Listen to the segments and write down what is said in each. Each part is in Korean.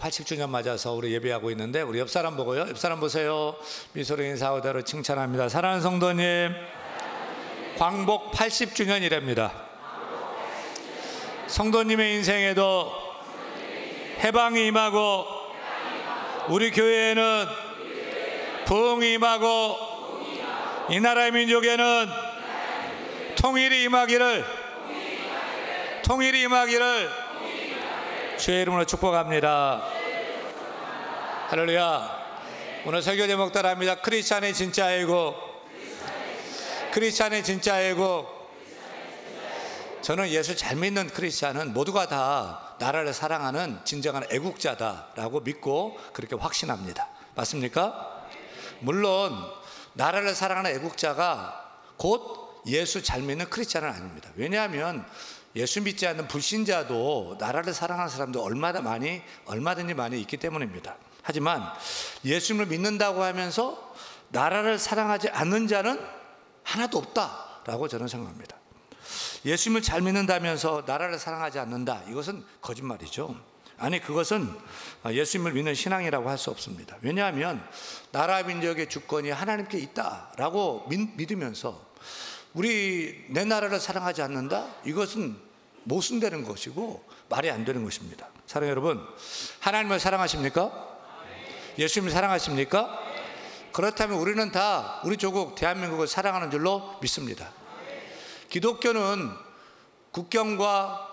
80주년 맞아서 우리 예배하고 있는데 우리 옆 사람 보고요. 옆 사람 보세요. 미소로 인사하대로 칭찬합니다. 사랑하는 성도님, 광복 80주년이랍니다. 성도님의 인생에도 해방이 임하고 우리 교회에는 부흥이 임하고 이 나라의 민족에는 통일이 임하기를 주의 이름으로 축복합니다. 할렐루야. 오늘 설교 제목 따라합니다. 크리스찬의 진짜 애국. 크리스찬의 진짜 애국. 저는 예수 잘 믿는 크리스찬은 모두가 다 나라를 사랑하는 진정한 애국자다라고 믿고 그렇게 확신합니다. 맞습니까? 물론 나라를 사랑하는 애국자가 곧 예수 잘 믿는 크리스찬은 아닙니다. 왜냐하면 예수 믿지 않는 불신자도 나라를 사랑하는 사람도 얼마든지 많이 있기 때문입니다. 하지만 예수님을 믿는다고 하면서 나라를 사랑하지 않는 자는 하나도 없다라고 저는 생각합니다. 예수님을 잘 믿는다면서 나라를 사랑하지 않는다, 이것은 거짓말이죠. 아니, 그것은 예수님을 믿는 신앙이라고 할 수 없습니다. 왜냐하면 나라 민족의 주권이 하나님께 있다라고 믿으면서 내 나라를 사랑하지 않는다? 이것은 모순되는 것이고 말이 안 되는 것입니다. 사랑하는 여러분, 하나님을 사랑하십니까? 예수님을 사랑하십니까? 그렇다면 우리는 다 우리 조국 대한민국을 사랑하는 줄로 믿습니다. 기독교는 국경과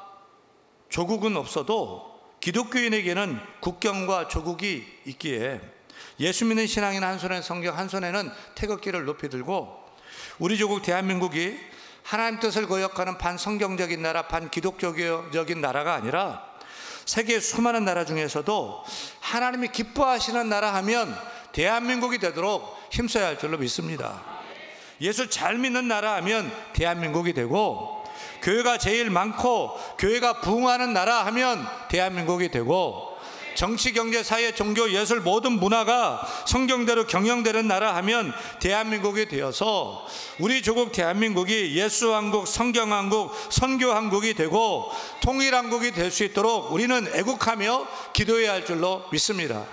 조국은 없어도 기독교인에게는 국경과 조국이 있기에 예수 믿는 신앙인 한 손에는 성경, 한 손에는 태극기를 높이 들고 우리 조국 대한민국이 하나님 뜻을 거역하는 반성경적인 나라, 반기독교적인 나라가 아니라 세계 수많은 나라 중에서도 하나님이 기뻐하시는 나라 하면 대한민국이 되도록 힘써야 할 줄로 믿습니다. 예수 잘 믿는 나라 하면 대한민국이 되고, 교회가 제일 많고 교회가 부흥하는 나라 하면 대한민국이 되고, 정치, 경제, 사회, 종교, 예술 모든 문화가 성경대로 경영되는 나라 하면 대한민국이 되어서 우리 조국 대한민국이 예수왕국, 성경왕국, 선교왕국이 되고 통일왕국이 될 수 있도록 우리는 애국하며 기도해야 할 줄로 믿습니다.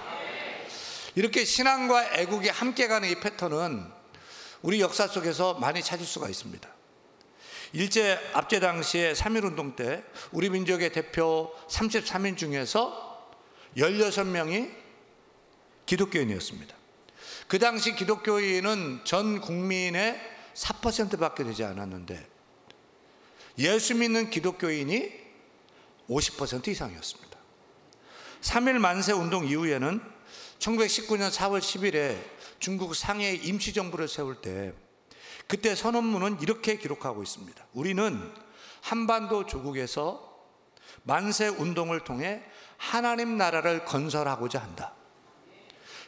이렇게 신앙과 애국이 함께 가는 이 패턴은 우리 역사 속에서 많이 찾을 수가 있습니다. 일제 압제 당시에 3.1운동 때 우리 민족의 대표 33인 중에서 16명이 기독교인이었습니다. 그 당시 기독교인은 전 국민의 4%밖에 되지 않았는데 예수 믿는 기독교인이 50% 이상이었습니다. 3.1 만세 운동 이후에는 1919년 4월 10일에 중국 상해에 임시정부를 세울 때 그때 선언문은 이렇게 기록하고 있습니다. 우리는 한반도 조국에서 만세 운동을 통해 하나님 나라를 건설하고자 한다.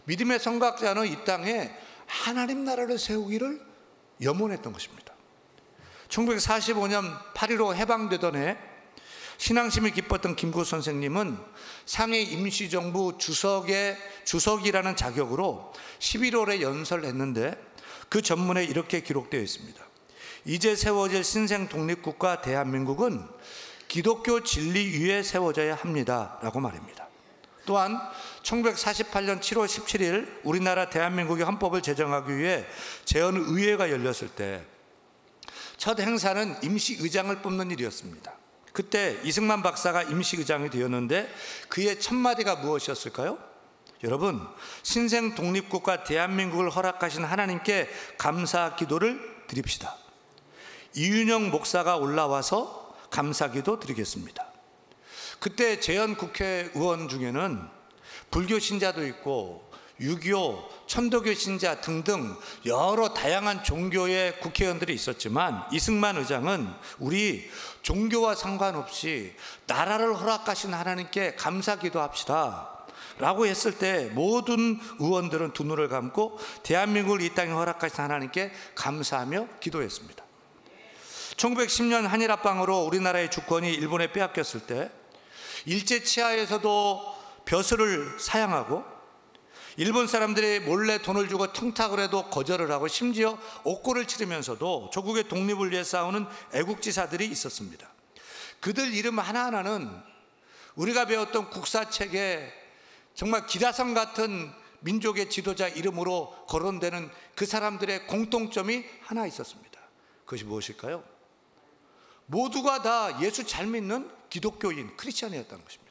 믿음의 선각자는 이 땅에 하나님 나라를 세우기를 염원했던 것입니다. 1945년 8.15 해방되던 해 신앙심이 깊었던 김구 선생님은 상해 임시정부 주석이라는 자격으로 11월에 연설을 했는데 그 전문에 이렇게 기록되어 있습니다. 이제 세워질 신생 독립국가 대한민국은 기독교 진리 위에 세워져야 합니다 라고 말입니다. 또한 1948년 7월 17일 우리나라 대한민국의 헌법을 제정하기 위해 재헌의회가 열렸을 때 첫 행사는 임시의장을 뽑는 일이었습니다. 그때 이승만 박사가 임시의장이 되었는데 그의 첫 마디가 무엇이었을까요? 여러분, 신생 독립국가 대한민국을 허락하신 하나님께 감사 기도를 드립시다. 이윤영 목사가 올라와서 감사기도 드리겠습니다. 그때 재헌 국회의원 중에는 불교 신자도 있고 유교, 천도교 신자 등등 여러 다양한 종교의 국회의원들이 있었지만 이승만 의장은 우리 종교와 상관없이 나라를 허락하신 하나님께 감사기도합시다 라고 했을 때 모든 의원들은 두 눈을 감고 대한민국을 이 땅에 허락하신 하나님께 감사하며 기도했습니다. 1910년 한일합방으로 우리나라의 주권이 일본에 빼앗겼을 때 일제 치하에서도 벼슬을 사양하고 일본 사람들이 몰래 돈을 주고 청탁을 해도 거절을 하고 심지어 옥고를 치르면서도 조국의 독립을 위해 싸우는 애국지사들이 있었습니다. 그들 이름 하나하나는 우리가 배웠던 국사책에 정말 기라성 같은 민족의 지도자 이름으로 거론되는 그 사람들의 공통점이 하나 있었습니다. 그것이 무엇일까요? 모두가 다 예수 잘 믿는 기독교인, 크리스찬이었다는 것입니다.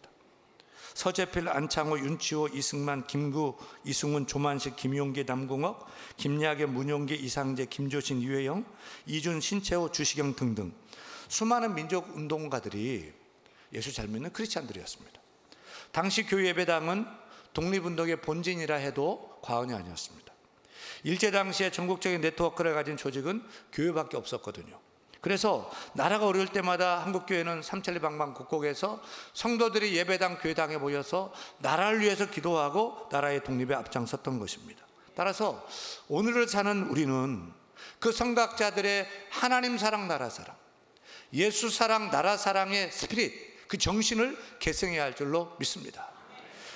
서재필, 안창호, 윤치호, 이승만, 김구, 이승훈, 조만식, 김용기, 남궁옥, 김야계, 문용기, 이상재, 김조신, 유해영, 이준, 신채호, 주시경 등등 수많은 민족운동가들이 예수 잘 믿는 크리스찬들이었습니다. 당시 교회예배당은 독립운동의 본진이라 해도 과언이 아니었습니다. 일제 당시에 전국적인 네트워크를 가진 조직은 교회밖에 없었거든요. 그래서 나라가 어려울 때마다 한국교회는 삼천리방방 곳곳에서 성도들이 예배당, 교회당에 모여서 나라를 위해서 기도하고 나라의 독립에 앞장섰던 것입니다. 따라서 오늘을 사는 우리는 그 성각자들의 하나님 사랑, 나라 사랑, 예수 사랑, 나라 사랑의 스피릿, 그 정신을 계승해야 할 줄로 믿습니다.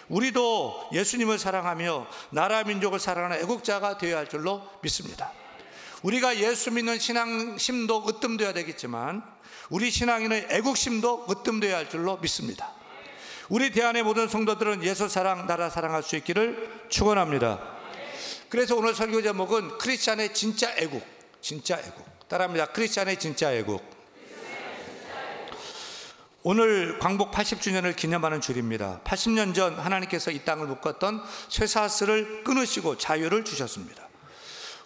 우리도 예수님을 사랑하며 나라 민족을 사랑하는 애국자가 되어야 할 줄로 믿습니다. 우리가 예수 믿는 신앙심도 으뜸되어야 되겠지만 우리 신앙인의 애국심도 으뜸되어야 할 줄로 믿습니다. 우리 대한의 모든 성도들은 예수 사랑, 나라 사랑할 수 있기를 축원합니다. 그래서 오늘 설교 제목은 크리스찬의 진짜 애국, 진짜 애국. 따라합니다. 크리스찬의 진짜 애국. 오늘 광복 80주년을 기념하는 주일입니다. 80년 전 하나님께서 이 땅을 묶었던 쇠사슬을 끊으시고 자유를 주셨습니다.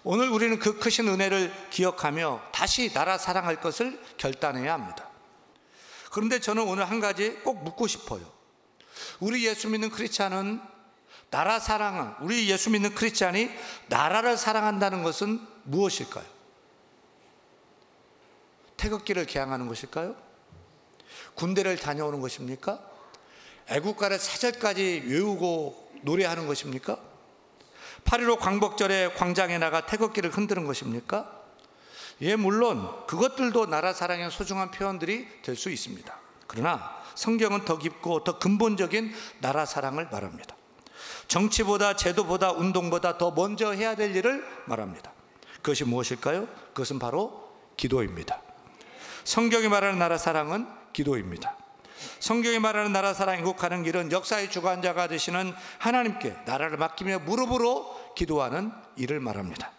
오늘 우리는 그 크신 은혜를 기억하며 다시 나라 사랑할 것을 결단해야 합니다. 그런데 저는 오늘 한 가지 꼭 묻고 싶어요. 우리 예수 믿는 크리스찬은 나라 사랑은, 우리 예수 믿는 크리스찬이 나라를 사랑한다는 것은 무엇일까요? 태극기를 개항하는 것일까요? 군대를 다녀오는 것입니까? 애국가를 사절까지 외우고 노래하는 것입니까? 8.15 광복절에 광장에 나가 태극기를 흔드는 것입니까? 예, 물론 그것들도 나라 사랑의 소중한 표현들이 될 수 있습니다. 그러나 성경은 더 깊고 더 근본적인 나라 사랑을 말합니다. 정치보다, 제도보다, 운동보다 더 먼저 해야 될 일을 말합니다. 그것이 무엇일까요? 그것은 바로 기도입니다. 성경이 말하는 나라 사랑은 기도입니다. 성경이 말하는 나라 사랑, 애국하는 길은 역사의 주관자가 되시는 하나님께 나라를 맡기며 무릎으로 기도하는 일을 말합니다.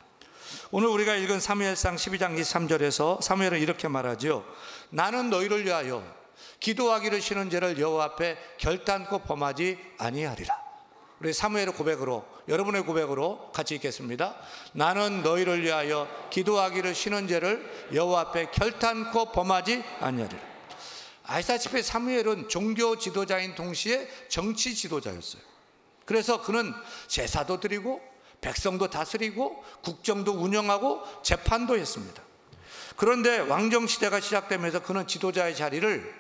오늘 우리가 읽은 사무엘상 12장 23절에서 사무엘은 이렇게 말하죠. 나는 너희를 위하여 기도하기를 쉬는 죄를 여호와 앞에 결단코 범하지 아니하리라. 우리 사무엘의 고백으로, 여러분의 고백으로 같이 읽겠습니다. 나는 너희를 위하여 기도하기를 쉬는 죄를 여호와 앞에 결단코 범하지 아니하리라. 아시다시피 사무엘은 종교 지도자인 동시에 정치 지도자였어요. 그래서 그는 제사도 드리고 백성도 다스리고 국정도 운영하고 재판도 했습니다. 그런데 왕정시대가 시작되면서 그는 지도자의 자리를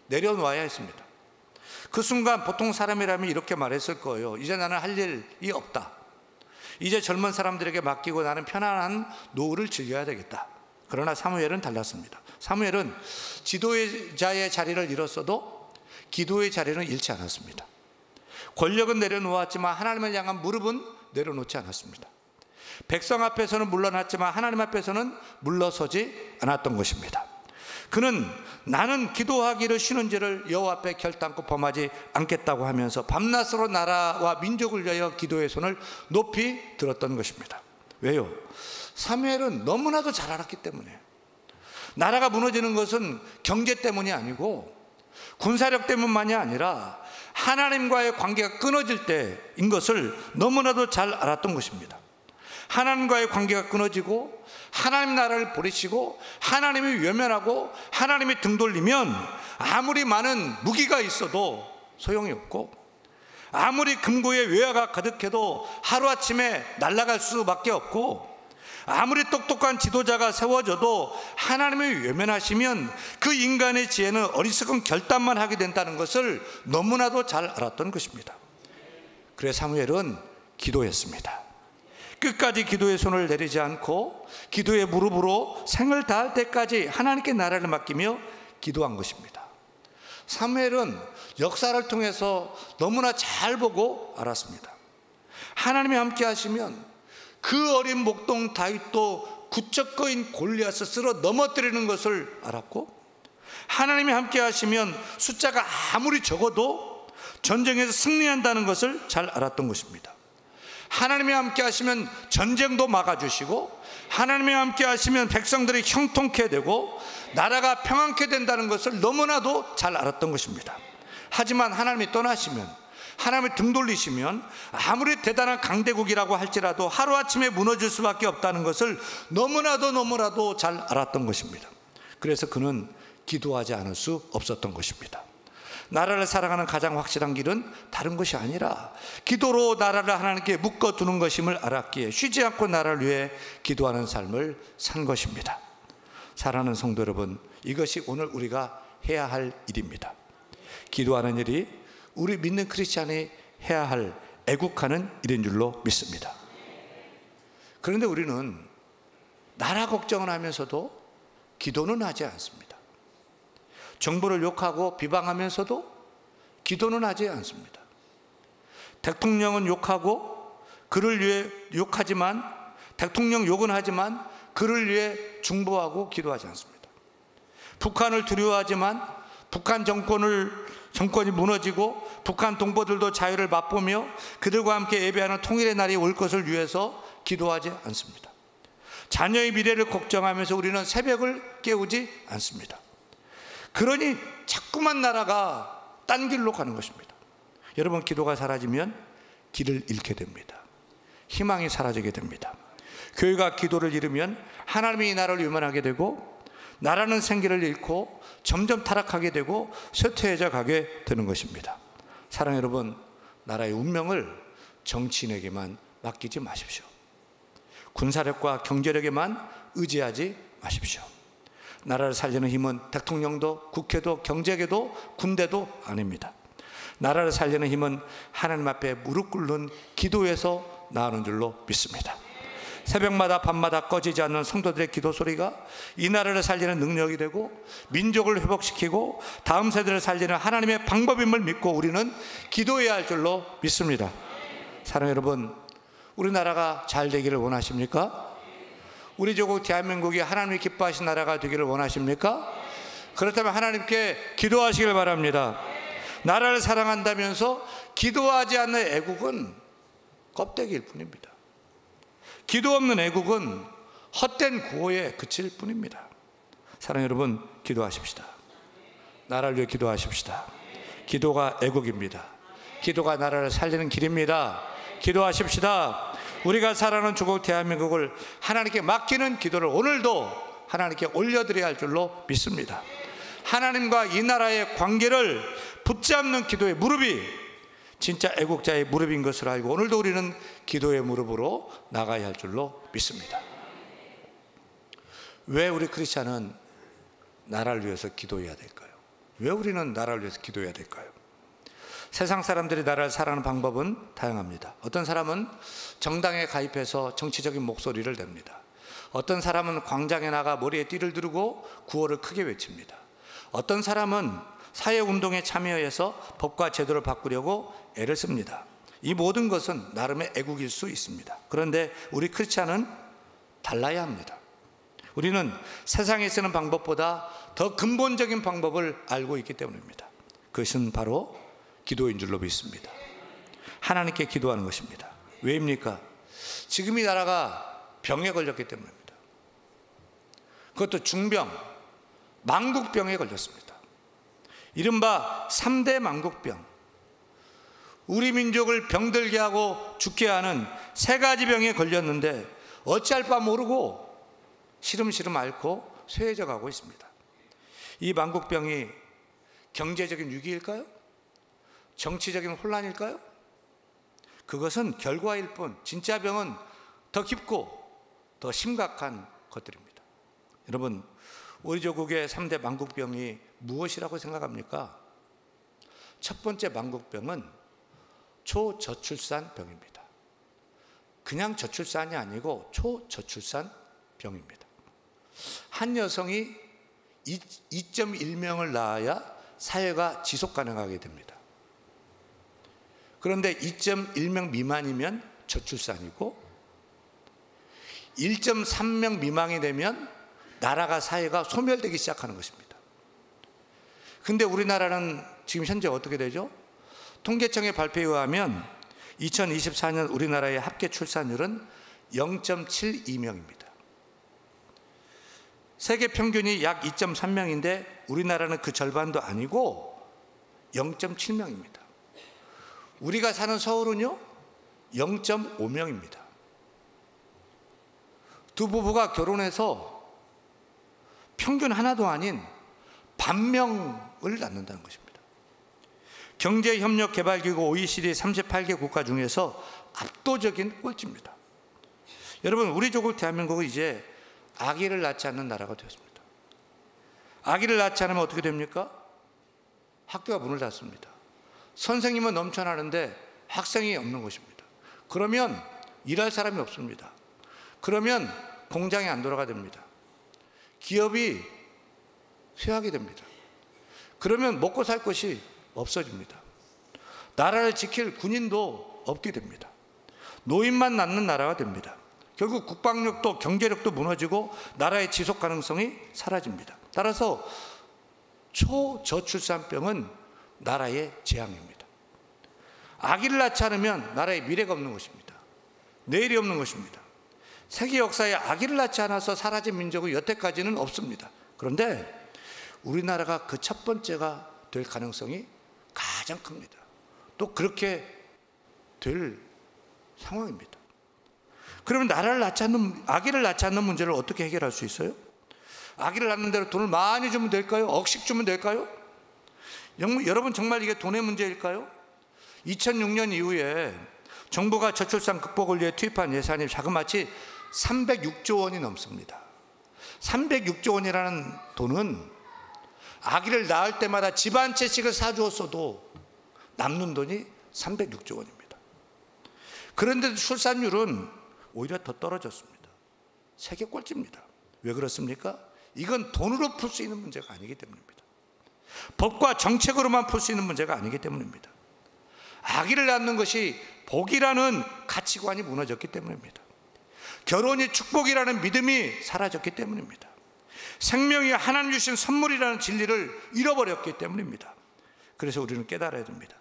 내려놓아야 했습니다. 그 순간 보통 사람이라면 이렇게 말했을 거예요. 이제 나는 할 일이 없다. 이제 젊은 사람들에게 맡기고 나는 편안한 노후를 즐겨야 되겠다. 그러나 사무엘은 달랐습니다. 사무엘은 지도자의 자리를 잃었어도 기도의 자리는 잃지 않았습니다. 권력은 내려놓았지만 하나님을 향한 무릎은 내려놓지 않았습니다. 백성 앞에서는 물러났지만 하나님 앞에서는 물러서지 않았던 것입니다. 그는 나는 기도하기를 쉬는 죄를 여호와 앞에 결단코 범하지 않겠다고 하면서 밤낮으로 나라와 민족을 위하여 기도의 손을 높이 들었던 것입니다. 왜요? 사무엘은 너무나도 잘 알았기 때문에. 나라가 무너지는 것은 경제 때문이 아니고 군사력 때문만이 아니라 하나님과의 관계가 끊어질 때인 것을 너무나도 잘 알았던 것입니다. 하나님과의 관계가 끊어지고 하나님 나라를 버리시고 하나님이 외면하고 하나님이 등 돌리면 아무리 많은 무기가 있어도 소용이 없고 아무리 금고에 외화가 가득해도 하루아침에 날아갈 수밖에 없고 아무리 똑똑한 지도자가 세워져도 하나님이 외면하시면 그 인간의 지혜는 어리석은 결단만 하게 된다는 것을 너무나도 잘 알았던 것입니다. 그래서 사무엘은 기도했습니다. 끝까지 기도의 손을 내리지 않고 기도의 무릎으로 생을 다할 때까지 하나님께 나라를 맡기며 기도한 것입니다. 사무엘은 역사를 통해서 너무나 잘 보고 알았습니다. 하나님이 함께 하시면 그 어린 목동 다윗도 구척거인 골리앗을 쓸어 넘어뜨리는 것을 알았고 하나님이 함께 하시면 숫자가 아무리 적어도 전쟁에서 승리한다는 것을 잘 알았던 것입니다. 하나님이 함께 하시면 전쟁도 막아주시고, 하나님이 함께 하시면 백성들이 형통케 되고 나라가 평안케 된다는 것을 너무나도 잘 알았던 것입니다. 하지만 하나님이 떠나시면, 하나님이 등 돌리시면 아무리 대단한 강대국이라고 할지라도 하루아침에 무너질 수밖에 없다는 것을 너무나도 잘 알았던 것입니다. 그래서 그는 기도하지 않을 수 없었던 것입니다. 나라를 사랑하는 가장 확실한 길은 다른 것이 아니라 기도로 나라를 하나님께 묶어두는 것임을 알았기에 쉬지 않고 나라를 위해 기도하는 삶을 산 것입니다. 사랑하는 성도 여러분, 이것이 오늘 우리가 해야 할 일입니다. 기도하는 일이 우리 믿는 크리스찬이 해야 할 애국하는 일인 줄로 믿습니다. 그런데 우리는 나라 걱정을 하면서도 기도는 하지 않습니다. 정부를 욕하고 비방하면서도 기도는 하지 않습니다. 대통령은 욕하고 그를 위해 욕하지만, 대통령 욕은 하지만 그를 위해 중보하고 기도하지 않습니다. 북한을 두려워하지만 북한 정권이 무너지고 북한 동포들도 자유를 맛보며 그들과 함께 예배하는 통일의 날이 올 것을 위해서 기도하지 않습니다. 자녀의 미래를 걱정하면서 우리는 새벽을 깨우지 않습니다. 그러니 자꾸만 나라가 딴 길로 가는 것입니다. 여러분, 기도가 사라지면 길을 잃게 됩니다. 희망이 사라지게 됩니다. 교회가 기도를 잃으면 하나님이 이 나라를 유만하게 되고 나라는 생기를 잃고 점점 타락하게 되고 쇠퇴해져 가게 되는 것입니다. 사랑 여러분, 나라의 운명을 정치인에게만 맡기지 마십시오. 군사력과 경제력에만 의지하지 마십시오. 나라를 살리는 힘은 대통령도 국회도 경제계도 군대도 아닙니다. 나라를 살리는 힘은 하나님 앞에 무릎 꿇는 기도에서 나오는 줄로 믿습니다. 새벽마다 밤마다 꺼지지 않는 성도들의 기도 소리가 이 나라를 살리는 능력이 되고 민족을 회복시키고 다음 세대를 살리는 하나님의 방법임을 믿고 우리는 기도해야 할 줄로 믿습니다. 사랑 여러분, 우리나라가 잘 되기를 원하십니까? 우리 조국 대한민국이 하나님이 기뻐하신 나라가 되기를 원하십니까? 그렇다면 하나님께 기도하시길 바랍니다. 나라를 사랑한다면서 기도하지 않는 애국은 껍데기일 뿐입니다. 기도 없는 애국은 헛된 구호에 그칠 뿐입니다. 사랑 여러분, 기도하십시다. 나라를 위해 기도하십시다. 기도가 애국입니다. 기도가 나라를 살리는 길입니다. 기도하십시다. 우리가 살아가는 조국 대한민국을 하나님께 맡기는 기도를 오늘도 하나님께 올려드려야 할 줄로 믿습니다. 하나님과 이 나라의 관계를 붙잡는 기도의 무릎이 진짜 애국자의 무릎인 것을 알고 오늘도 우리는 기도의 무릎으로 나가야 할 줄로 믿습니다. 왜 우리 크리스찬은 나라를 위해서 기도해야 될까요? 왜 우리는 나라를 위해서 기도해야 될까요? 세상 사람들이 나라를 사랑하는 방법은 다양합니다. 어떤 사람은 정당에 가입해서 정치적인 목소리를 냅니다. 어떤 사람은 광장에 나가 머리에 띠를 두르고 구호를 크게 외칩니다. 어떤 사람은 사회운동에 참여해서 법과 제도를 바꾸려고 애를 씁니다. 이 모든 것은 나름의 애국일 수 있습니다. 그런데 우리 크리스찬은 달라야 합니다. 우리는 세상에 쓰는 방법보다 더 근본적인 방법을 알고 있기 때문입니다. 그것은 바로 기도인 줄로 믿습니다. 하나님께 기도하는 것입니다. 왜입니까? 지금 이 나라가 병에 걸렸기 때문입니다. 그것도 중병, 망국병에 걸렸습니다. 이른바 3대 망국병, 우리 민족을 병들게 하고 죽게 하는 3가지 병에 걸렸는데 어찌할 바 모르고 시름시름 앓고 쇠해져 가고 있습니다. 이 망국병이 경제적인 위기일까요? 정치적인 혼란일까요? 그것은 결과일 뿐, 진짜 병은 더 깊고 더 심각한 것들입니다. 여러분, 우리 조국의 3대 망국병이 무엇이라고 생각합니까? 첫 번째 망국병은 초저출산병입니다. 그냥 저출산이 아니고 초저출산병입니다. 한 여성이 2.1명을 낳아야 사회가 지속 가능하게 됩니다. 그런데 2.1명 미만이면 저출산이고 1.3명 미만이 되면 나라가 사회가 소멸되기 시작하는 것입니다. 근데 우리나라는 지금 현재 어떻게 되죠? 통계청의 발표에 의하면 2024년 우리나라의 합계 출산율은 0.72명입니다. 세계 평균이 약 2.3명인데 우리나라는 그 절반도 아니고 0.7명입니다. 우리가 사는 서울은요 0.5명입니다. 두 부부가 결혼해서 평균 하나도 아닌 반명을 낳는다는 것입니다. 경제협력개발기구 OECD 38개 국가 중에서 압도적인 꼴찌입니다. 여러분, 우리 조국 대한민국은 이제 아기를 낳지 않는 나라가 되었습니다. 아기를 낳지 않으면 어떻게 됩니까? 학교가 문을 닫습니다. 선생님은 넘쳐나는데 학생이 없는 것입니다. 그러면 일할 사람이 없습니다. 그러면 공장이 안 돌아가 됩니다. 기업이 쇠하게 됩니다. 그러면 먹고 살 것이 없어집니다. 나라를 지킬 군인도 없게 됩니다. 노인만 낳는 나라가 됩니다. 결국 국방력도 경제력도 무너지고 나라의 지속 가능성이 사라집니다. 따라서 초저출산병은 나라의 재앙입니다. 아기를 낳지 않으면 나라의 미래가 없는 것입니다. 내일이 없는 것입니다. 세계 역사에 아기를 낳지 않아서 사라진 민족은 여태까지는 없습니다. 그런데 우리나라가 그 첫 번째가 될 가능성이 가장 큽니다. 또 그렇게 될 상황입니다. 그러면 아기를 낳지 않는 문제를 어떻게 해결할 수 있어요? 아기를 낳는 대로 돈을 많이 주면 될까요? 억씩 주면 될까요? 여러분, 정말 이게 돈의 문제일까요? 2006년 이후에 정부가 저출산 극복을 위해 투입한 예산이 자그마치 306조 원이 넘습니다. 306조 원이라는 돈은 아기를 낳을 때마다 집 한 채씩을 사주었어도 남는 돈이 306조 원입니다. 그런데도 출산율은 오히려 더 떨어졌습니다. 세계 꼴찌입니다. 왜 그렇습니까? 이건 돈으로 풀 수 있는 문제가 아니기 때문입니다. 법과 정책으로만 풀 수 있는 문제가 아니기 때문입니다. 아기를 낳는 것이 복이라는 가치관이 무너졌기 때문입니다. 결혼이 축복이라는 믿음이 사라졌기 때문입니다. 생명이 하나님 주신 선물이라는 진리를 잃어버렸기 때문입니다. 그래서 우리는 깨달아야 됩니다.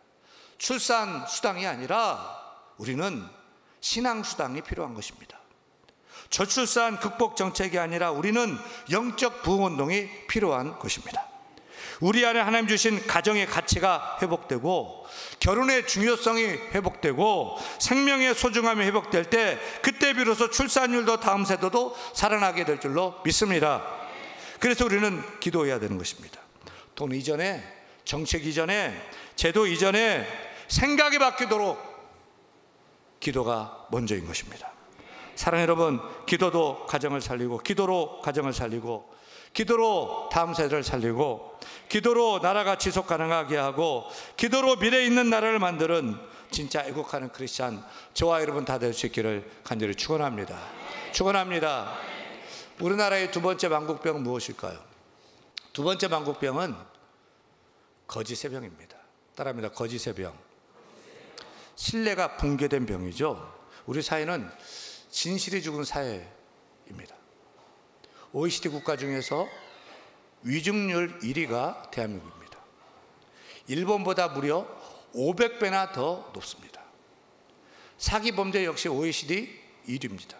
출산 수당이 아니라 우리는 신앙 수당이 필요한 것입니다. 저출산 극복 정책이 아니라 우리는 영적 부흥운동이 필요한 것입니다. 우리 안에 하나님 주신 가정의 가치가 회복되고 결혼의 중요성이 회복되고 생명의 소중함이 회복될 때 그때 비로소 출산율도 다음 세대도 살아나게 될 줄로 믿습니다. 그래서 우리는 기도해야 되는 것입니다. 돈 이전에, 정책 이전에, 제도 이전에 생각이 바뀌도록 기도가 먼저인 것입니다. 사랑하는 여러분, 기도도 가정을 살리고, 기도로 가정을 살리고, 기도로 다음 세대를 살리고, 기도로 나라가 지속 가능하게 하고, 기도로 미래 있는 나라를 만드는 진짜 애국하는 크리스찬 저와 여러분 다 될 수 있기를 간절히 축원합니다. 축원합니다. 우리나라의 두 번째 만국병은 무엇일까요? 두 번째 만국병은 거짓의 병입니다. 따라합니다. 거짓의 병. 신뢰가 붕괴된 병이죠. 우리 사회는 진실이 죽은 사회입니다. OECD 국가 중에서 위중률 1위가 대한민국입니다. 일본보다 무려 500배나 더 높습니다. 사기 범죄 역시 OECD 1위입니다.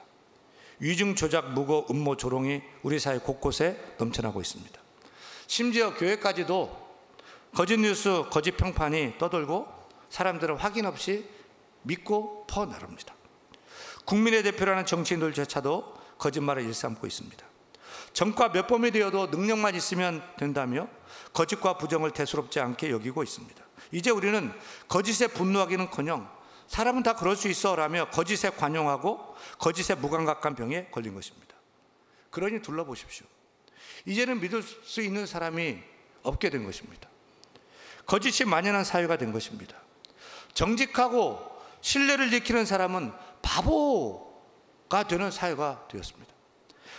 위중 조작, 무고, 음모, 조롱이 우리 사회 곳곳에 넘쳐나고 있습니다. 심지어 교회까지도 거짓 뉴스, 거짓 평판이 떠돌고 사람들은 확인 없이 믿고 퍼나릅니다. 국민의 대표라는 정치인들조차도 거짓말을 일삼고 있습니다. 전과 몇 범이 되어도 능력만 있으면 된다며 거짓과 부정을 대수롭지 않게 여기고 있습니다. 이제 우리는 거짓에 분노하기는커녕 사람은 다 그럴 수 있어 라며 거짓에 관용하고 거짓에 무감각한 병에 걸린 것입니다. 그러니 둘러보십시오. 이제는 믿을 수 있는 사람이 없게 된 것입니다. 거짓이 만연한 사회가 된 것입니다. 정직하고 신뢰를 지키는 사람은 바보가 되는 사회가 되었습니다.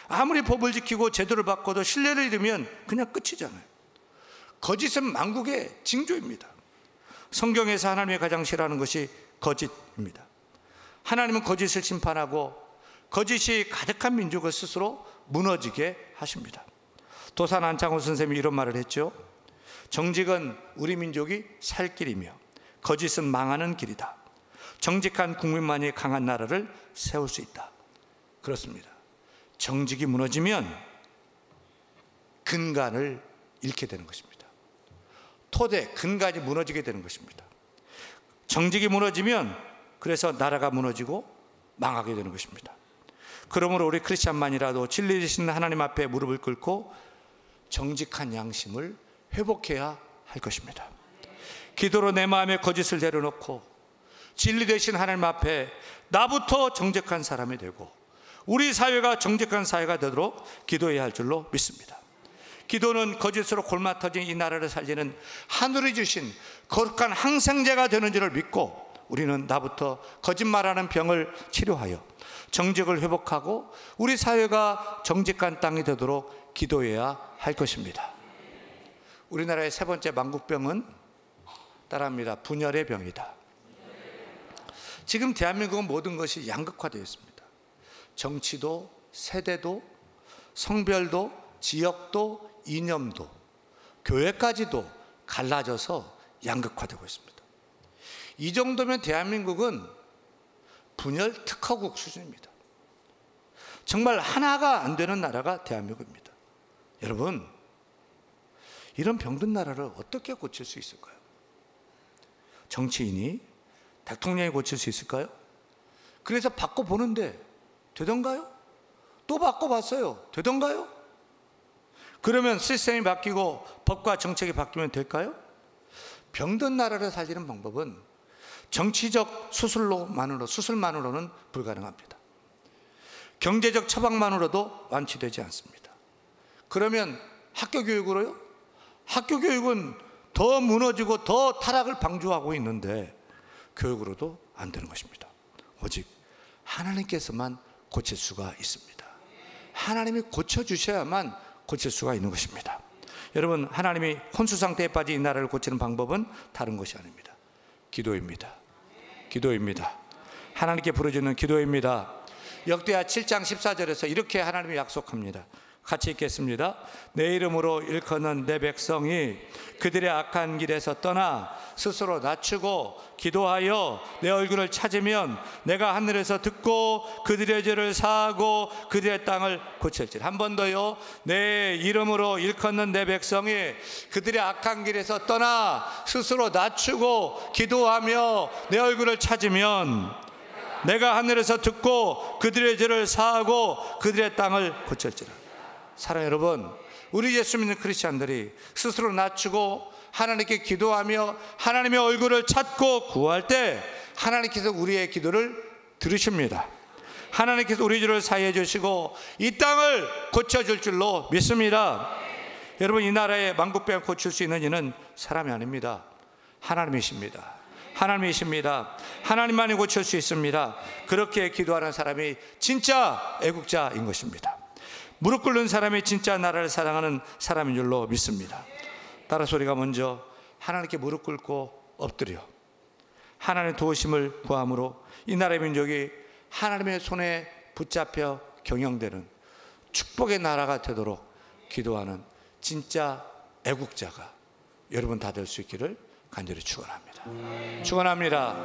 아무리 법을 지키고 제도를 바꿔도 신뢰를 잃으면 그냥 끝이잖아요. 거짓은 만국의 징조입니다. 성경에서 하나님이 가장 싫어하는 것이 거짓입니다. 하나님은 거짓을 심판하고 거짓이 가득한 민족을 스스로 무너지게 하십니다. 도산 안창호 선생님이 이런 말을 했죠. 정직은 우리 민족이 살 길이며 거짓은 망하는 길이다. 정직한 국민만이 강한 나라를 세울 수 있다. 그렇습니다. 정직이 무너지면 근간을 잃게 되는 것입니다. 토대, 근간이 무너지게 되는 것입니다. 정직이 무너지면 그래서 나라가 무너지고 망하게 되는 것입니다. 그러므로 우리 크리스찬만이라도 진리 되신 하나님 앞에 무릎을 꿇고 정직한 양심을 회복해야 할 것입니다. 기도로 내 마음의 거짓을 내려놓고 진리 되신 하나님 앞에 나부터 정직한 사람이 되고 우리 사회가 정직한 사회가 되도록 기도해야 할 줄로 믿습니다. 기도는 거짓으로 골마 터진 이 나라를 살리는 하늘이 주신 거룩한 항생제가 되는 줄을 믿고 우리는 나부터 거짓말하는 병을 치료하여 정직을 회복하고 우리 사회가 정직한 땅이 되도록 기도해야 할 것입니다. 우리나라의 세 번째 만국병은 따라합니다. 분열의 병이다. 지금 대한민국은 모든 것이 양극화되어 있습니다. 정치도, 세대도, 성별도, 지역도, 이념도, 교회까지도 갈라져서 양극화되고 있습니다. 이 정도면 대한민국은 분열 특허국 수준입니다. 정말 하나가 안 되는 나라가 대한민국입니다. 여러분, 이런 병든 나라를 어떻게 고칠 수 있을까요? 정치인이, 대통령이 고칠 수 있을까요? 그래서 바꿔보는데 되던가요? 또 바꿔봤어요. 되던가요? 그러면 시스템이 바뀌고 법과 정책이 바뀌면 될까요? 병든 나라를 살리는 방법은 정치적 수술만으로는 불가능합니다. 경제적 처방만으로도 완치되지 않습니다. 그러면 학교 교육으로요? 학교 교육은 더 무너지고 더 타락을 방조하고 있는데 교육으로도 안 되는 것입니다. 오직 하나님께서만 고칠 수가 있습니다. 하나님이 고쳐주셔야만 고칠 수가 있는 것입니다. 여러분, 하나님이 혼수 상태에 빠진 이 나라를 고치는 방법은 다른 것이 아닙니다. 기도입니다. 기도입니다. 하나님께 부르짖는 기도입니다. 역대하 7장 14절에서 이렇게 하나님이 약속합니다. 같이 읽겠습니다. 내 이름으로 일컫는 내 백성이 그들의 악한 길에서 떠나 스스로 낮추고 기도하여 내 얼굴을 찾으면 내가 하늘에서 듣고 그들의 죄를 사하고 그들의 땅을 고칠지라. 한 번 더요. 내 이름으로 일컫는 내 백성이 그들의 악한 길에서 떠나 스스로 낮추고 기도하며 내 얼굴을 찾으면 내가 하늘에서 듣고 그들의 죄를 사하고 그들의 땅을 고칠지라. 사랑하는 여러분, 우리 예수 믿는 크리스찬들이 스스로 낮추고 하나님께 기도하며 하나님의 얼굴을 찾고 구할 때 하나님께서 우리의 기도를 들으십니다. 하나님께서 우리 죄를 사해해 주시고 이 땅을 고쳐줄 줄로 믿습니다. 여러분, 이 나라의 만국병을 고칠 수 있는 이는 사람이 아닙니다. 하나님이십니다. 하나님이십니다. 하나님만이 고칠 수 있습니다. 그렇게 기도하는 사람이 진짜 애국자인 것입니다. 무릎 꿇는 사람이 진짜 나라를 사랑하는 사람인 줄로 믿습니다. 따라서 우리가 먼저 하나님께 무릎 꿇고 엎드려 하나님의 도우심을 구함으로 이 나라의 민족이 하나님의 손에 붙잡혀 경영되는 축복의 나라가 되도록 기도하는 진짜 애국자가 여러분 다 될 수 있기를 간절히 축원합니다. 축원합니다.